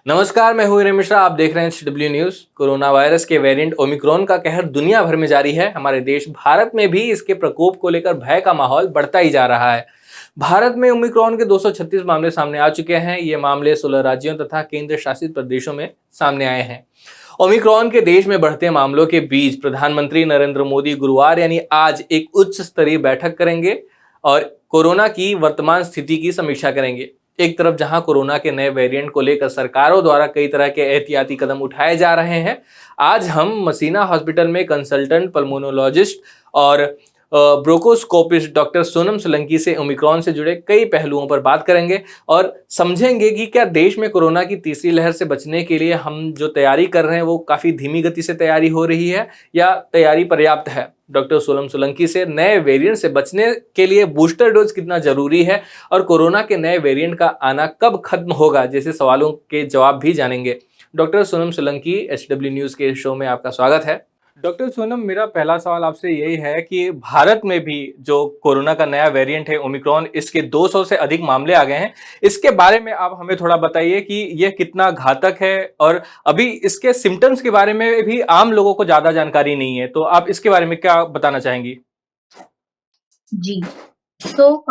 नमस्कार, मैं हूं हिरेन मिश्रा। आप देख रहे हैं एचडब्ल्यू न्यूज। कोरोना वायरस के वेरिएंट ओमिक्रॉन का कहर दुनिया भर में जारी है। हमारे देश भारत में भी इसके प्रकोप को लेकर भय का माहौल बढ़ता ही जा रहा है। भारत में ओमिक्रॉन के 236 मामले सामने आ चुके हैं। ये मामले 16 राज्यों तथा केंद्र शासित प्रदेशों में सामने आए हैं। ओमिक्रॉन के देश में बढ़ते मामलों के बीच प्रधानमंत्री नरेंद्र मोदी गुरुवार यानी आज एक उच्च स्तरीय बैठक करेंगे और कोरोना की वर्तमान स्थिति की समीक्षा करेंगे। एक तरफ जहां कोरोना के नए वेरिएंट को लेकर सरकारों द्वारा कई तरह के एहतियाती कदम उठाए जा रहे हैं, आज हम मसीना हॉस्पिटल में कंसल्टेंट पल्मोनोलॉजिस्ट और ब्रोंकोस्कोपिस्ट डॉक्टर सोनम सोलंकी से ओमिक्रॉन से जुड़े कई पहलुओं पर बात करेंगे और समझेंगे कि क्या देश में कोरोना की तीसरी लहर से बचने के लिए हम जो तैयारी कर रहे हैं वो काफ़ी धीमी गति से तैयारी हो रही है या तैयारी पर्याप्त है। डॉक्टर सोनम सोलंकी से नए वेरिएंट से बचने के लिए बूस्टर डोज कितना जरूरी है और कोरोना के नए वेरिएंट का आना कब खत्म होगा जैसे सवालों के जवाब भी जानेंगे। Doctor Sonam Solanki, HW news के शो में आपका स्वागत है। डॉक्टर सोनम, मेरा पहला सवाल आपसे यही है कि भारत में भी जो कोरोना का नया वेरिएंट है ओमिक्रॉन, इसके 200 से अधिक मामले आ गए हैं। इसके बारे में आप हमें थोड़ा बताइए कि यह कितना घातक है और अभी इसके सिम्टम्स के बारे में भी आम लोगों को ज्यादा जानकारी नहीं है, तो आप इसके बारे में क्या बताना चाहेंगी? जी, तो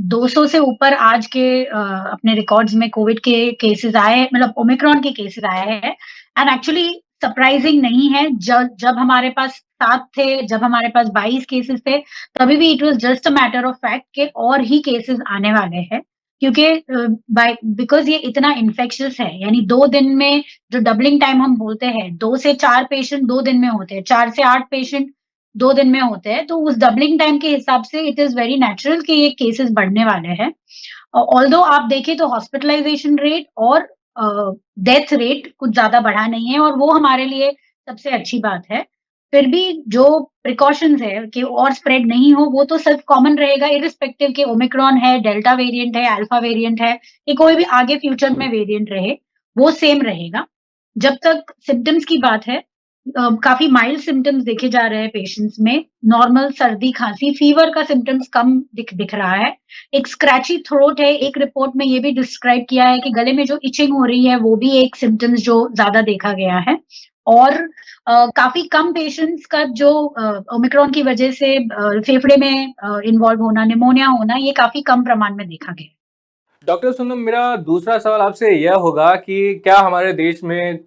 200 से ऊपर आज के अपने रिकॉर्ड्स में कोविड के केसेस आए, मतलब ओमिक्रॉन के केसेस आए हैं। एंड एक्चुअली सरप्राइजिंग नहीं है। जब हमारे पास 7 थे, जब हमारे पास 22 केसेस थे, तभी भी it was just a matter of fact कि और ही केसेस आने वाले हैं, क्योंकि बिकॉज ये इतना इन्फेक्शियस है। यानी 2 दिन में जो डबलिंग टाइम हम बोलते हैं, 2 से 4 पेशेंट 2 दिन में होते हैं, 4 से 8 पेशेंट 2 दिन में होते हैं, तो उस डबलिंग टाइम के हिसाब से इट इज़ वेरी नेचुरल कि ये केसेस बढ़ने वाले हैं। ऑल्दो आप देखें तो हॉस्पिटलाइजेशन रेट और डेथ रेट कुछ ज़्यादा बढ़ा नहीं है, और वो हमारे लिए सबसे अच्छी बात है। फिर भी जो प्रिकॉशंस है कि और स्प्रेड नहीं हो, वो तो सब कॉमन रहेगा, इर्रिस्पेक्टिव कि ओमिक्रॉन है, डेल्टा वेरिएंट है, अल्फा वेरिएंट है, या कोई भी आगे फ्यूचर में वेरिएंट रहे, वो सेम रहेगा। जब तक सिम्पटम्स की बात है, काफ़ी माइल्ड सिम्पटम्स देखे जा रहे हैं पेशेंट्स में। नॉर्मल सर्दी, खाँसी, फीवर का सिम्पटम्स कम दिख रहा है। एक स्क्रैची थ्रोट है, एक रिपोर्ट में ये भी डिस्क्राइब किया है कि गले में जो इचिंग हो रही है, वो भी एक सिम्पटम्स जो ज़्यादा देखा गया है। और काफ़ी कम पेशेंट्स का जो ओमिक्रॉन की वजह से फेफड़े में इन्वॉल्व होना, निमोनिया होना, ये काफ़ी कम प्रमाण में देखा गया है। डॉक्टर सोनम, मेरा दूसरा सवाल आपसे यह होगा कि क्या हमारे देश में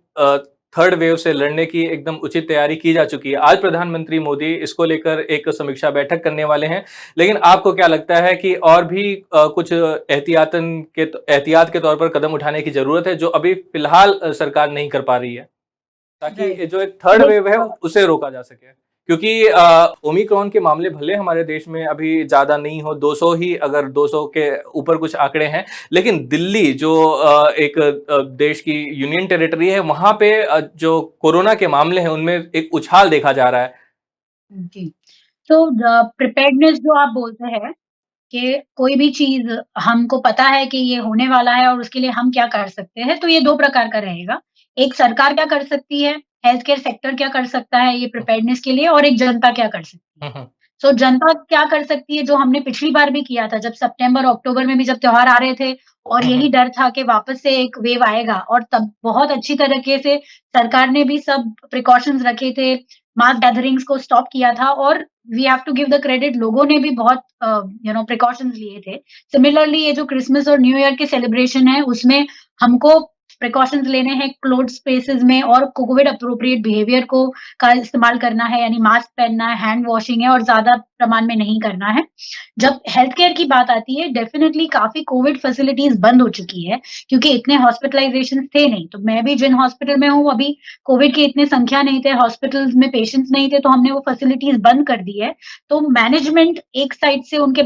थर्ड वेव से लड़ने की एकदम उचित तैयारी की जा चुकी है? आज प्रधानमंत्री मोदी इसको लेकर एक समीक्षा बैठक करने वाले हैं, लेकिन आपको क्या लगता है कि और भी कुछ एहतियात के तौर पर कदम उठाने की जरूरत है जो अभी फिलहाल सरकार नहीं कर पा रही है, ताकि राइट। ये जो एक थर्ड वेव है उसे रोका जा सके? क्योंकि ओमिक्रॉन के मामले भले हमारे देश में अभी ज़्यादा नहीं हो, 200 ही, अगर 200 के ऊपर कुछ आंकड़े हैं, लेकिन दिल्ली जो एक देश की यूनियन टेरिटरी है, वहाँ पे जो कोरोना के मामले हैं उनमें एक उछाल देखा जा रहा है। जी। तो प्रिपेयर्डनेस जो आप बोलते हैं कि कोई भी चीज़ हमको पता है कि ये होने वाला है और उसके लिए हम क्या कर सकते हैं, तो ये 2 प्रकार का रहेगा। एक, सरकार क्या कर सकती है, हेल्थ केयर सेक्टर क्या कर सकता है ये प्रिपेयर्डनेस के लिए, और एक जनता क्या कर सकती है। हुँ, हुँ। सो जनता क्या कर सकती है, जो हमने पिछली बार भी किया था, जब सितंबर, अक्टूबर में भी जब त्योहार आ रहे थे और हुँ, यही हुँ। डर था कि वापस से एक वेव आएगा, और तब बहुत अच्छी तरीके से सरकार ने भी सब प्रिकॉशंस रखे थे, मास गैदरिंग्स को स्टॉप किया था, और we have to give the credit, लोगों ने भी बहुत प्रिकॉशंस लिए थे। सिमिलरली ये जो क्रिसमस और न्यू ईयर के सेलिब्रेशन है, उसमें हमको प्रिकॉशंस लेने हैं क्लोज्ड स्पेसेस में, और कोविड एप्रोप्रिएट बिहेवियर को का इस्तेमाल करना है, यानी मास्क पहनना है, हैंड वॉशिंग है, और ज़्यादा प्रमाण में नहीं करना है। जब हेल्थ केयर की बात आती है, डेफ़िनिटली काफ़ी कोविड फैसिलिटीज़ बंद हो चुकी है, क्योंकि इतने हॉस्पिटलाइज़ेशंस थे नहीं। तो मैं भी जिन हॉस्पिटल में हूँ, अभी कोविड के इतने संख्या नहीं थे, हॉस्पिटल्स में पेशेंट्स नहीं थे, तो हमने वो फैसिलिटीज़ बंद कर दी है। तो मैनेजमेंट एक साइड से उनके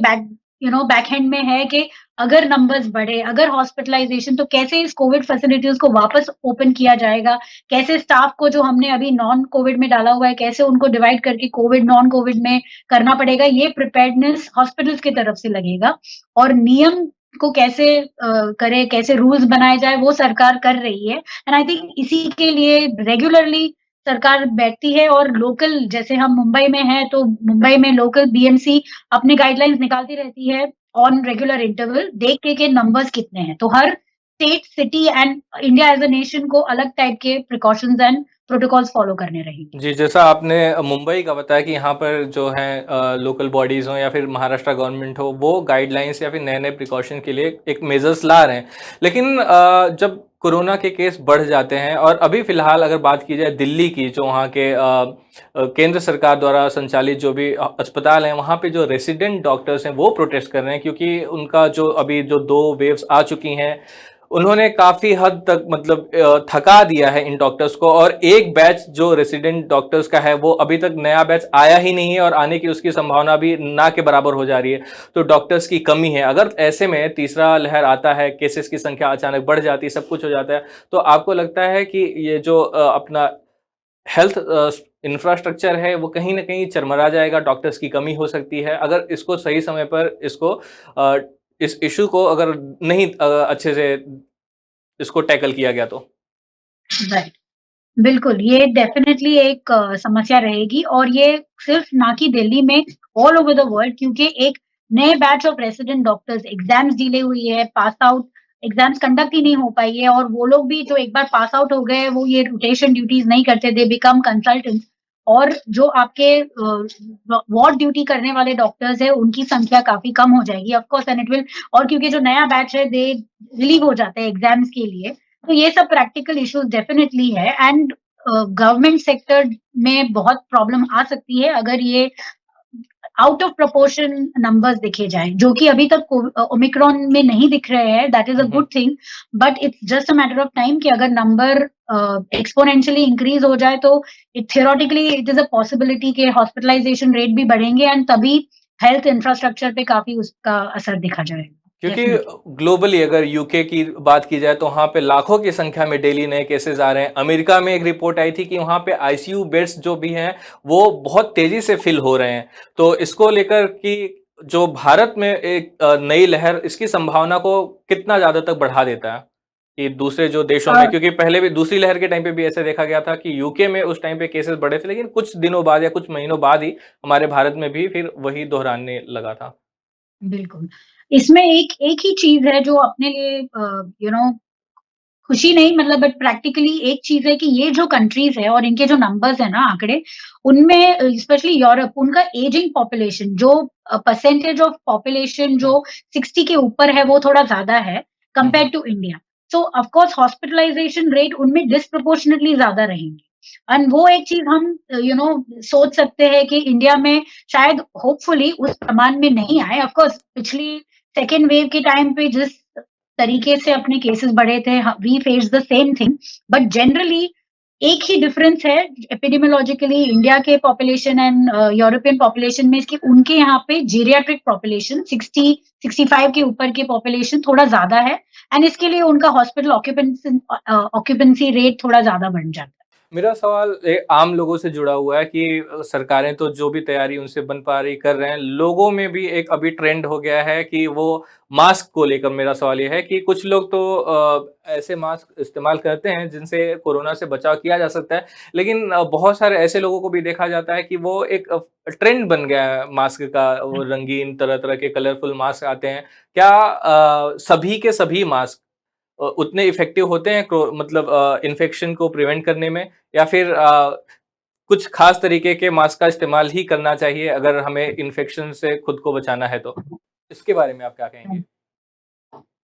बैकएंड में है कि अगर नंबर्स बढ़े, अगर हॉस्पिटलाइज़ेशन, तो कैसे इस कोविड फैसिलिटीज़ को वापस ओपन किया जाएगा? कैसे स्टाफ को जो हमने अभी नॉन कोविड में डाला हुआ है, कैसे उनको डिवाइड करके कोविड, नॉन कोविड में करना पड़ेगा? ये प्रिपेयर्डनेस हॉस्पिटल्स की तरफ से लगेगा, और नियम को कैसे करें, कैसे रूल्स बनाए जाए, वो सरकार कर रही है। एंड आई थिंक इसी के लिए रेगुलरली सरकार बैठती है, और लोकल, जैसे हम मुंबई में हैं, तो मुंबई में लोकल बीएमसी अपने गाइडलाइंस निकालती रहती है ऑन रेगुलर इंटरवल, देख के नंबर्स कितने हैं। तो हर state, city and India as a nation को अलग टाइप के प्रिकॉशंस एंड प्रोटोकॉल्स फॉलो करने रहेंगे। जी, जैसा आपने मुंबई का बताया कि यहाँ पर जो है लोकल बॉडीज़ हों या फिर महाराष्ट्र गवर्नमेंट हो, वो गाइडलाइंस या फिर नए-नए प्रिकॉशन के लिए एक मेजर्स ला रहे हैं। लेकिन जब कोरोना के केस बढ़ जाते हैं और अभी फ़िलहाल अगर बात की जाए दिल्ली की, जो वहाँ के केंद्र सरकार द्वारा संचालित जो भी अस्पताल हैं, वहाँ पे जो रेसिडेंट डॉक्टर्स हैं, वो प्रोटेस्ट कर रहे हैं क्योंकि उनका जो अभी जो 2 वेव्स आ चुकी हैं, उन्होंने काफ़ी हद तक मतलब थका दिया है इन डॉक्टर्स को और एक बैच जो रेसिडेंट डॉक्टर्स का है वो अभी तक नया बैच आया ही नहीं है और आने की उसकी संभावना भी ना के बराबर हो जा रही है। तो डॉक्टर्स की कमी है। अगर ऐसे में तीसरा लहर आता है, केसेस की संख्या अचानक बढ़ जाती है, सब कुछ हो जाता है, तो आपको लगता है कि ये जो अपना हेल्थ इंफ्रास्ट्रक्चर है वो कहीं न कहीं चरमरा जाएगा, डॉक्टर्स की कमी हो सकती है। अगर इसको सही समय पर अ, इस इश्यू को अगर नहीं अच्छे से इसको टैकल किया गया तो। राइट। बिल्कुल, ये डेफ़िनेटली एक समस्या रहेगी और ये सिर्फ़ ना कि दिल्ली में, ऑल ओवर द वर्ल्ड, क्योंकि एक नए batch of resident doctors, exams delay हुई है, पास आउट एग्ज़ाम्स कंडक्ट ही नहीं हो पाई है और वो लोग भी जो एक बार पास आउट हो गए, वो ये रोटेशन ड्यूटीज़ नहीं करते, दे बिकम कंसल्टेंट्स और जो आपके वार्ड ड्यूटी करने वाले डॉक्टर्स हैं, उनकी संख्या काफ़ी कम हो जाएगी of course and it will, और क्योंकि जो नया बैच है, दे रिलीव हो जाते हैं एग्ज़ाम्स के लिए, तो ये सब प्रैक्टिकल इश्यूज़ डेफ़िनेटली है एंड गवर्नमेंट सेक्टर में बहुत प्रॉब्लम आ सकती है अगर ये आउट ऑफ प्रोपोर्शन नंबर्स देखे जाएँ, जो कि अभी तक ओमिक्रॉन में नहीं दिख रहे हैं, that is a hmm, hmm. Good thing, but it's just a matter of time कि अगर नंबर एक्स्पोनेंशियली इंक्रीज़ हो जाए तो theoretically it is a possibility कि हॉस्पिटलाइज़ेशन रेट भी बढ़ेंगे एंड तभी हेल्थ इंफ्रास्ट्रक्चर पे काफ़ी उसका असर दिखा जाएगा, क्योंकि डेफिनिटली। ग्लोबली अगर यूके की बात की जाए तो वहाँ पे लाखों की संख्या में डेली नए केसेस आ रहे हैं। अमेरिका में एक रिपोर्ट आई थी कि वहाँ पे आईसीयू बेड्स जो भी हैं वो बहुत तेजी से फिल हो रहे हैं। तो इसको लेकर कि जो भारत में एक नई लहर इसकी संभावना को कितना ज़्यादा तक बढ़ा देता है? कि दूसरे जो देशों में, और क्योंकि पहले भी दूसरी लहर के टाइम पे भी ऐसा देखा गया था कि यूके में उस टाइम पे केसेस बढ़े थे, लेकिन कुछ दिनों बाद या कुछ महीनों बाद ही हमारे भारत में भी फिर वही दोहराने लगा था। बिल्कुल, इसमें एक एक ही चीज़ है जो अपने लिए यू नो खुशी नहीं, मतलब बट प्रैक्टिकली एक चीज़ है कि ये जो कंट्रीज़ है और इनके जो नंबर्स है ना आंकड़े, उनमें स्पेशली यूरोप, उनका एजिंग पॉपुलेशन जो परसेंटेज ऑफ पॉपुलेशन हुँ, जो 60 के ऊपर है वो थोड़ा ज़्यादा है हुँ, कंपेयर हुँ। To India. So of course hospitalization rate उनमें डिस्प्रोपोर्शनेटली ज़्यादा रहेंगे एंड वो एक चीज़ हम सोच सकते हैं कि इंडिया में शायद होपफुली उस प्रमाण में नहीं आए। ऑफ कोर्स पिछली सेकंड वेव के टाइम पे जिस तरीके से अपने केसेस बढ़े थे, we face the same thing, but generally एक ही डिफरेंस है एपिडेमियोलॉजिकली इंडिया के पॉपुलेशन एंड यूरोपियन पॉपुलेशन में, इसकी उनके यहाँ पे जीरियाट्रिक पॉपुलेशन 60-65 के ऊपर की पॉपुलेशन थोड़ा ज्यादा है एंड इसके लिए उनका हॉस्पिटल ऑक्यूपेंसी रेट थोड़ा ज्यादा बढ़ जाता है। मेरा सवाल आम लोगों से जुड़ा हुआ है कि सरकारें तो जो भी तैयारी उनसे बन पा रही कर रहे हैं, लोगों में भी एक अभी ट्रेंड हो गया है कि वो मास्क को लेकर, मेरा सवाल ये है कि कुछ लोग तो ऐसे मास्क इस्तेमाल करते हैं जिनसे कोरोना से बचाव किया जा सकता है, लेकिन बहुत सारे ऐसे लोगों को भी देखा जाता है कि वो एक ट्रेंड बन गया है मास्क का, वो रंगीन तरह तरह के कलरफुल मास्क आते हैं। क्या सभी के सभी मास्क उतने इफ़ेक्टिव होते हैं मतलब इन्फेक्शन को प्रिवेंट करने में, या फिर कुछ खास तरीके के मास्क का इस्तेमाल ही करना चाहिए अगर हमें इन्फेक्शन से खुद को बचाना है तो? इसके बारे में आप क्या कहेंगे?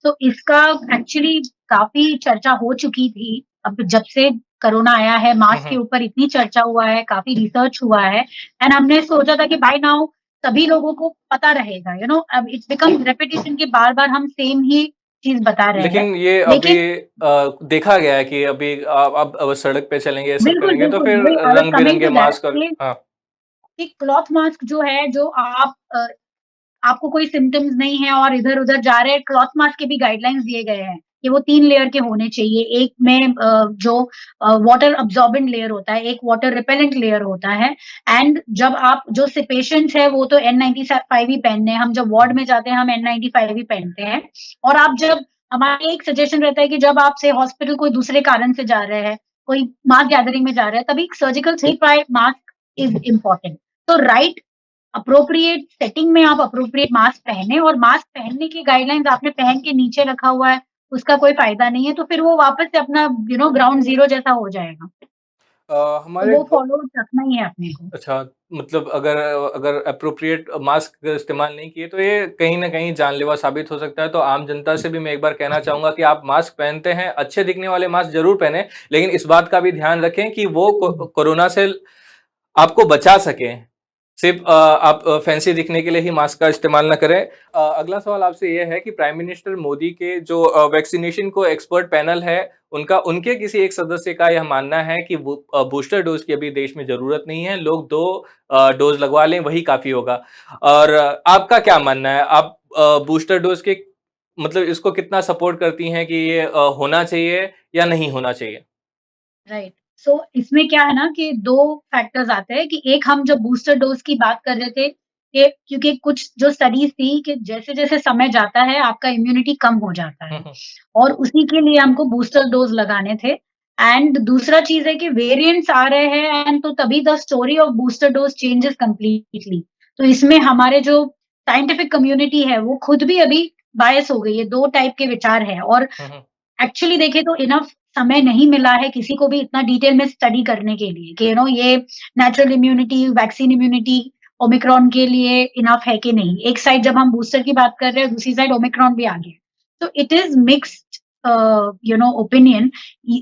तो इसका एक्चुअली काफ़ी चर्चा हो चुकी थी। अब जब से कोरोना आया है, हुँ, मास्क के हुँ। ऊपर इतनी चर्चा हुआ है, काफ़ी रिसर्च हुआ है एंड हमने सोचा था कि बाय नाउ सभी लोगों को पता रहेगा, अब इट्स बिकम रेपिटिशन कि बार-बार हम सेम ही चीज़ बता रहे हैं। लेकिन ये अभी लेकिन देखा गया है कि अभी आप सड़क पे चलेंगे, ये सब बिल्कुल, करेंगे तो बिल्कुल, फिर वही आई वाज़ कमिंग रंग-बिरंगे टू दैट मास्क और हाँ। कि क्लॉथ मास्क जो है, जो आपको कोई सिम्पटम्स नहीं है और इधर-उधर जा रहे हैं, क्लॉथ मास्क के भी गाइडलाइंस दिए गए हैं कि वो 3 लेयर के होने चाहिए। एक में जो वाटर अब्सॉर्बेंट लेयर होता है, एक वाटर रिपेलेंट लेयर होता है एंड जब आप जो से पेशेंट्स हैं वो तो N95 ही पहनने हैं, हम जब वार्ड में जाते हैं हम N95 ही पहनते हैं और आप जब हमारा एक सजेशन रहता है कि जब आप से हॉस्पिटल कोई दूसरे कारण से जा रहे हैं, कोई मास गैदरिंग में जा रहे हैं, तभी surgical 3 pi mask is important. तो राइट अप्रोप्रिएट सेटिंग में आप अप्रोप्रिएट मास्क पहने और मास्क पहनने की गाइडलाइंस आपने पहन के नीचे रखा हुआ है, उसका कोई फ़ायदा नहीं है, तो फिर वो वापस से अपना ग्राउंड ज़ीरो जैसा हो जाएगा। तो हमारे वो फ़ॉलो रखना ही है अपने को। अच्छा, मतलब अगर अगर एप्रोप्रिएट मास्क इस्तेमाल नहीं किए, तो ये कहीं न कहीं जानलेवा साबित हो सकता है। तो आम जनता से भी मैं एक बार कहना चाहूँगा कि आप मास्क पहनते हैं, अच्छे दिखने वाले मास्क ज़रूर पहनें, लेकिन इस बात का भी ध्यान रखें कि वो कोरोना से आपको बचा सकें। सिर्फ़ आप फैंसी दिखने के लिए ही मास्क का इस्तेमाल ना करें। अगला सवाल आपसे ये है कि प्राइम मिनिस्टर मोदी के जो वैक्सीनेशन को एक्सपर्ट पैनल है, उनके किसी एक सदस्य का यह मानना है कि बूस्टर डोज़ की अभी देश में ज़रूरत नहीं है, लोग 2 डोज़ लगवा लें, वही काफ़ी होगा। और आपका क्या मानना है? आप बूस्टर डोज़ के मतलब इसको कितना सपोर्ट करती हैं कि ये होना चाहिए या नहीं होना चाहिए? राइट। सो इसमें क्या है ना कि 2 फैक्टर्स आते हैं कि एक हम जब बूस्टर डोज़ की बात कर रहे थे कि क्योंकि कुछ जो स्टडीज़ थी कि जैसे-जैसे समय जाता है आपका इम्यूनिटी कम हो जाता हुँ, है हुँ। और उसी के लिए हमको बूस्टर डोज़ लगाने थे। एंड दूसरा चीज़ है कि वेरिएंट्स आ रहे हैं एंड तो तभी the story of booster dose changes completely. तो इसमें हमारे जो साइंटिफिक कम्युनिटी है वो खुद भी अभी बायस हो गई है, 2 टाइप के विचार हैं और हुँ, हुँ। एक्चुअली देखें तो इनफ समय नहीं मिला है किसी को भी इतना डिटेल में स्टडी करने के लिए कि ये natural immunity, vaccine immunity Omicron के लिए इनफ है कि नहीं। एक साइड जब हम बूस्टर की बात कर रहे हैं, दूसरी साइड ओमिक्रॉन भी आ गया। तो इट इज़ मिक्स्ड ओपिनियन।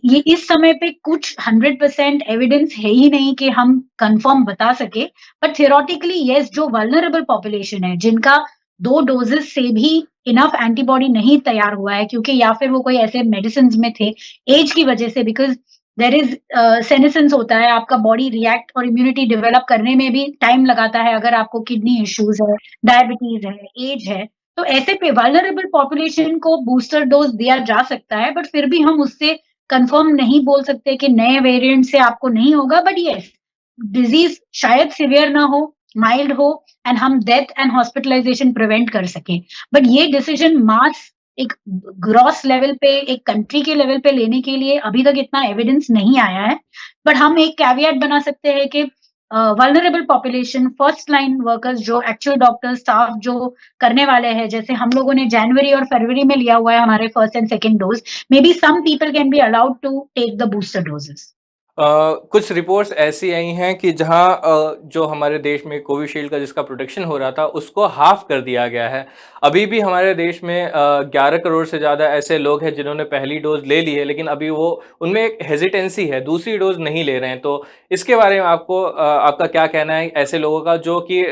ये इस समय पे कुछ 100% एविडेंस है ही नहीं कि हम कन्फर्म बता सके। बट थियोरेटिकली येस, जो वल्नरेबल पॉपुलेशन है, जिनका 2 डोज़ेज़ से भी इनफ एंटीबॉडी नहीं तैयार हुआ है क्योंकि या फिर वो कोई ऐसे मेडिसिन्स में थे, ऐज की वजह से बिकॉज़ देयर इज़ सेनेसेंस होता है, आपका बॉडी रिएक्ट और इम्यूनिटी डेवलप करने में भी टाइम लगाता है अगर आपको किडनी इश्यूज़ है, डायबिटीज़ है, ऐज है। तो ऐसे पे वल्नरेबल पॉपुलेशन को बूस्टर डोज़ दिया जा सकता है, बट फिर भी हम उससे कन्फर्म नहीं बोल सकते कि नए वेरिएंट से आपको नहीं होगा, बट येस, डिज़ीज़ शायद सीवियर ना हो, माइल्ड हो एंड हम डेथ एंड हॉस्पिटलाइज़ेशन प्रिवेंट कर सकें। बट ये डिसीज़न मास एक ग्रॉस लेवल पे, एक कंट्री के लेवल पे लेने के लिए अभी तक इतना एविडेंस नहीं आया है। बट हम एक कैविएट बना सकते हैं कि vulnerable population, first line workers जो एक्चुअल डॉक्टर्स, स्टाफ जो करने वाले हैं, जैसे हम लोगों ने जनवरी और फरवरी में लिया हुआ है हमारे first and second dose, maybe some people can be allowed to take the booster doses. कुछ रिपोर्ट्स ऐसी आई हैं कि जहां जो हमारे देश में कोविशील्ड का जिसका प्रोटेक्शन हो रहा था उसको हाफ कर दिया गया है। अभी भी हमारे देश में 11 करोड़ से ज़्यादा ऐसे लोग हैं जिन्होंने पहली डोज ले ली है, लेकिन अभी वो उनमें एक हेजिटेंसी है, दूसरी डोज नहीं ले रहे हैं। तो इसके बारे में आपका क्या कहना है ऐसे लोगों का जो कि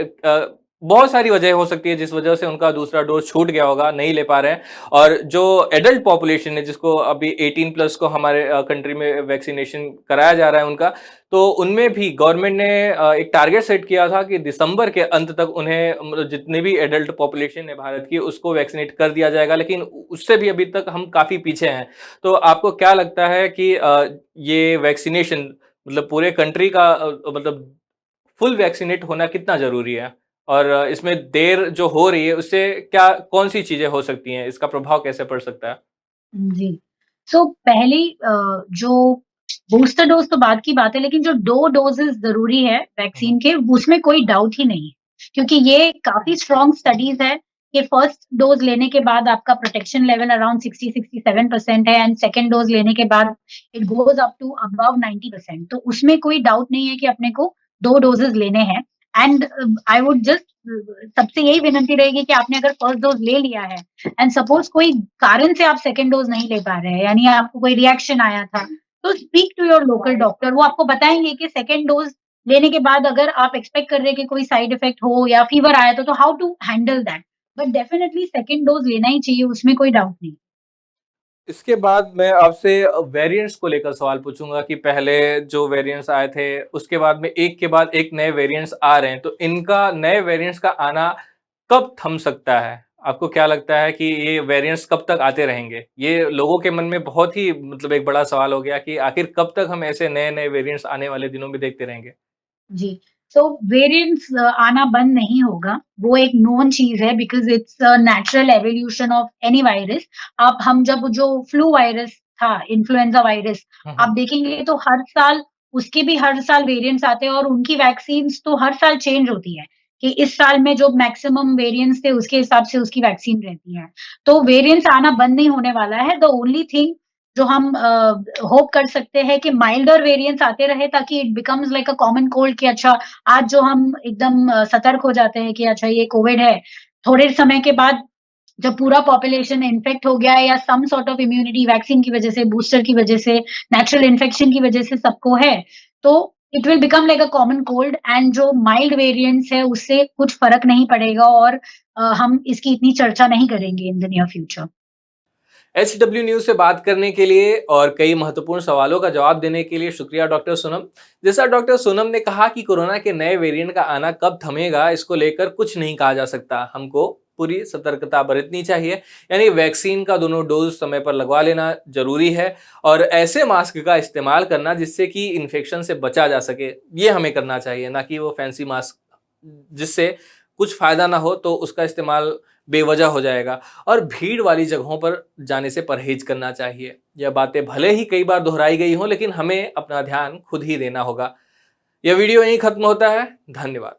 बहुत सारी वजह हो सकती है जिस वजह से उनका दूसरा डोज छूट गया होगा, नहीं ले पा रहे हैं। और जो एडल्ट पॉपुलेशन है जिसको अभी 18 प्लस को हमारे कंट्री में वैक्सीनेशन कराया जा रहा है उनका, तो उनमें भी गवर्नमेंट ने एक टारगेट सेट किया था कि दिसंबर के अंत तक उन्हें मतलब जितनी भी एडल्ट पॉपुलेशन है भारत की उसको वैक्सीनेट कर दिया जाएगा, लेकिन उससे भी अभी तक हम काफ़ी पीछे हैं। तो आपको क्या लगता है कि ये वैक्सीनेशन मतलब पूरे कंट्री का मतलब फुल वैक्सीनेट होना कितना ज़रूरी है? और इसमें देर जो हो रही है उससे क्या कौन-सी चीज़ें हो सकती हैं? इसका प्रभाव कैसे पड़ सकता है? जी। सो पहली जो बूस्टर डोज़ तो बाद की बात है, लेकिन जो 2 डोज़ेज़ ज़रूरी है हुँ, हुँ। वैक्सीन के, उसमें कोई डाउट ही नहीं है। क्योंकि ये काफ़ी स्ट्रॉन्ग स्टडीज़ है कि फर्स्ट डोज़ लेने के बाद आपका प्रोटेक्शन लेवल अराउंड 60-67% है एंड सेकंड डोज़ लेने के बाद it goes up to above 90%। तो उसमें कोई डाउट नहीं है कि अपने को 2 डोज़ेज़ लेने हैं एंड आई वुड जस्ट सबसे यही विनती रहेगी कि आपने अगर फर्स्ट डोज़ ले लिया है एंड सपोज़ कोई कारण से आप सेकंड डोज़ नहीं ले पा रहे हैं, यानी आपको कोई रिएक्शन आया था, तो speak to your local doctor. वो आपको बताएँगे कि सेकंड डोज़ लेने के बाद अगर आप एक्सपेक्ट कर रहे हैं कि कोई साइड इफेक्ट हो या फीवर आया तो how to handle that. But definitely second dose लेना ही चाहिए, उसमें कोई डाउट नहीं। इसके बाद मैं आपसे वेरिएंट्स को लेकर सवाल पूछूँगा कि पहले जो वेरिएंट्स आए थे, उसके बाद में एक के बाद एक नए वेरिएंट्स आ रहे हैं, तो इनका नए वेरिएंट्स का आना कब थम सकता है? आपको क्या लगता है कि ये वेरिएंट्स कब तक आते रहेंगे? ये लोगों के मन में बहुत ही मतलब एक बड़ा सवाल हो गया कि आखिर कब तक हम ऐसे नए-नए वेरिएंट्स आने वाले दिनों में देखते रहेंगे? जी। सो वेरिएंट्स आना बंद नहीं होगा, वो एक नोन चीज़ है because it's a natural evolution of any virus. आप हम जब जो फ्लू वायरस था, इन्फ्लुएंज़ा वायरस, हुँ, आप हुँ। देखेंगे तो हर साल उसके भी हर साल वेरिएंट्स आते हैं और उनकी वैक्सीन्स तो हर साल चेंज होती है, इस साल में जो मैक्सिमम वेरिएंट्स थे उसके हिसाब से उसकी वैक्सीन रहती है। तो वेरिएंट्स आना बंद नहीं होने वाला है। द ओनली थिंग जो हम होप कर सकते हैं कि माइल्डर वेरिएंट्स आते रहे ताकि it becomes like a common cold कि अच्छा आज जो हम एकदम सतर्क हो जाते हैं कि अच्छा ये कोविड है, थोड़े समय के बाद जब पूरा पॉपुलेशन इन्फेक्ट हो गया है या some sort of immunity vaccine की वजह से, बूस्टर की वजह से, नेचुरल इन्फेक्शन की वजह से सबको है, तो it will become like a common cold and जो माइल्ड वेरिएंट्स है उससे कुछ फर्क नहीं पड़ेगा और हम इसकी इतनी चर्चा नहीं करेंगे in the near future. HW news से बात करने के लिए और कई महत्वपूर्ण सवालों का जवाब देने के लिए शुक्रिया डॉक्टर सोनम। जैसा डॉक्टर सोनम ने कहा कि कोरोना के नए वेरिएंट का आना कब थमेगा इसको लेकर कुछ नहीं कहा जा सकता, हमको पूरी सतर्कता बरतनी चाहिए। यानी वैक्सीन का दोनों डोज समय पर लगवा लेना जरूरी है और ऐसे मास्क का इस्तेमाल करना जिससे कि इन्फेक्शन से बचा जा सके, ये हमें करना चाहिए, ना कि वो फैंसी मास्क जिससे कुछ फायदा ना हो तो उसका इस्तेमाल बेवजह हो जाएगा। और भीड़ वाली जगहों पर जाने से परहेज करना चाहिए। यह बातें भले ही कई बार दोहराई गई हों लेकिन हमें अपना ध्यान खुद ही देना होगा। यह वीडियो यहीं खत्म होता है। धन्यवाद।